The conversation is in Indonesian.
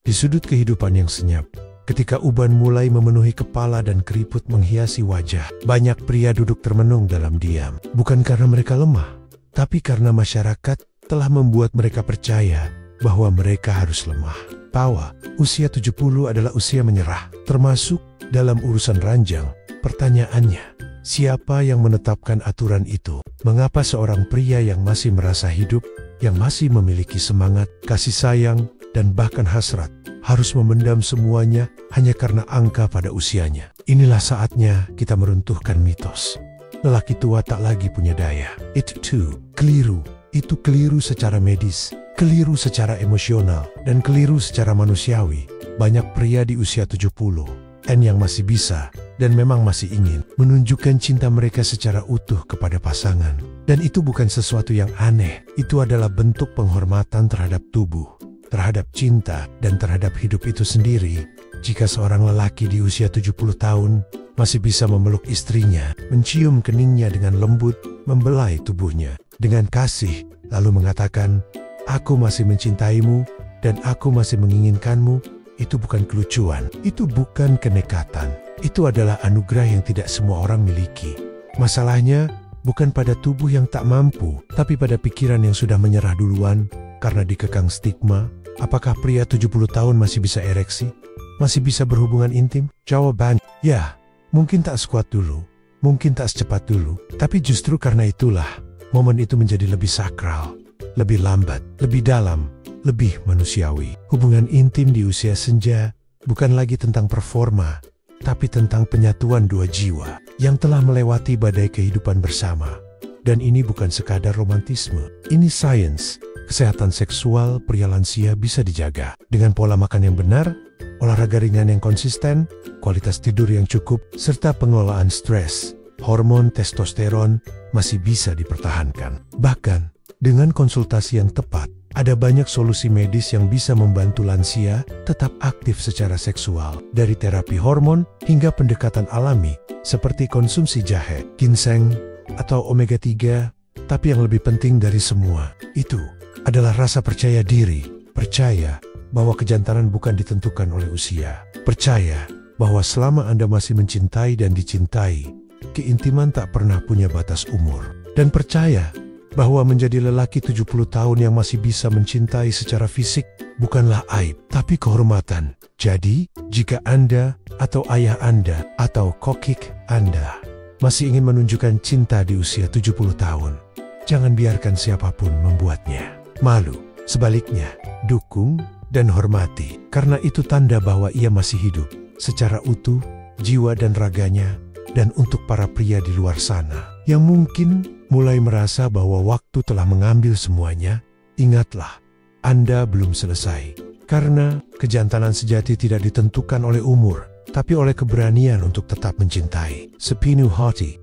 Di sudut kehidupan yang senyap, ketika uban mulai memenuhi kepala dan keriput menghiasi wajah, banyak pria duduk termenung dalam diam. Bukan karena mereka lemah, tapi karena masyarakat telah membuat mereka percaya bahwa mereka harus lemah. Bahwa usia 70 adalah usia menyerah, termasuk dalam urusan ranjang. Pertanyaannya, siapa yang menetapkan aturan itu? Mengapa seorang pria yang masih merasa hidup, yang masih memiliki semangat, kasih sayang, dan bahkan hasrat, harus memendam semuanya hanya karena angka pada usianya? Inilah saatnya kita meruntuhkan mitos. Lelaki tua tak lagi punya daya. Itu keliru. Itu keliru secara medis, keliru secara emosional, dan keliru secara manusiawi. Banyak pria di usia 70 yang masih bisa dan memang masih ingin menunjukkan cinta mereka secara utuh kepada pasangan. Dan itu bukan sesuatu yang aneh. Itu adalah bentuk penghormatan terhadap tubuh, terhadap cinta, dan terhadap hidup itu sendiri. Jika seorang lelaki di usia 70 tahun masih bisa memeluk istrinya, mencium keningnya dengan lembut, membelai tubuhnya dengan kasih, lalu mengatakan, "Aku masih mencintaimu dan aku masih menginginkanmu," itu bukan kelucuan, itu bukan kenekatan. Itu adalah anugerah yang tidak semua orang miliki. Masalahnya bukan pada tubuh yang tak mampu, tapi pada pikiran yang sudah menyerah duluan karena dikekang stigma. Apakah pria 70 tahun masih bisa ereksi? Masih bisa berhubungan intim? Jawaban, ya, mungkin tak sekuat dulu, mungkin tak secepat dulu, tapi justru karena itulah, momen itu menjadi lebih sakral, lebih lambat, lebih dalam, lebih manusiawi. Hubungan intim di usia senja bukan lagi tentang performa, tapi tentang penyatuan dua jiwa yang telah melewati badai kehidupan bersama. Dan ini bukan sekadar romantisme, ini sains. Kesehatan seksual pria lansia bisa dijaga dengan pola makan yang benar, olahraga ringan yang konsisten, kualitas tidur yang cukup, serta pengelolaan stres. Hormon testosteron masih bisa dipertahankan. Bahkan, dengan konsultasi yang tepat, ada banyak solusi medis yang bisa membantu lansia tetap aktif secara seksual. Dari terapi hormon hingga pendekatan alami, seperti konsumsi jahe, ginseng, atau omega 3. Tapi yang lebih penting dari semua, itu adalah rasa percaya diri. Percaya bahwa kejantanan bukan ditentukan oleh usia. Percaya bahwa selama Anda masih mencintai dan dicintai, keintiman tak pernah punya batas umur. Dan percaya bahwa menjadi lelaki 70 tahun yang masih bisa mencintai secara fisik bukanlah aib, tapi kehormatan. Jadi, jika Anda atau ayah Anda atau kokik Anda masih ingin menunjukkan cinta di usia 70 tahun, jangan biarkan siapapun membuatnya malu. Sebaliknya, dukung dan hormati, karena itu tanda bahwa ia masih hidup secara utuh, jiwa dan raganya. Dan untuk para pria di luar sana yang mungkin mulai merasa bahwa waktu telah mengambil semuanya, ingatlah, Anda belum selesai. Karena kejantanan sejati tidak ditentukan oleh umur, tapi oleh keberanian untuk tetap mencintai sepenuh hati.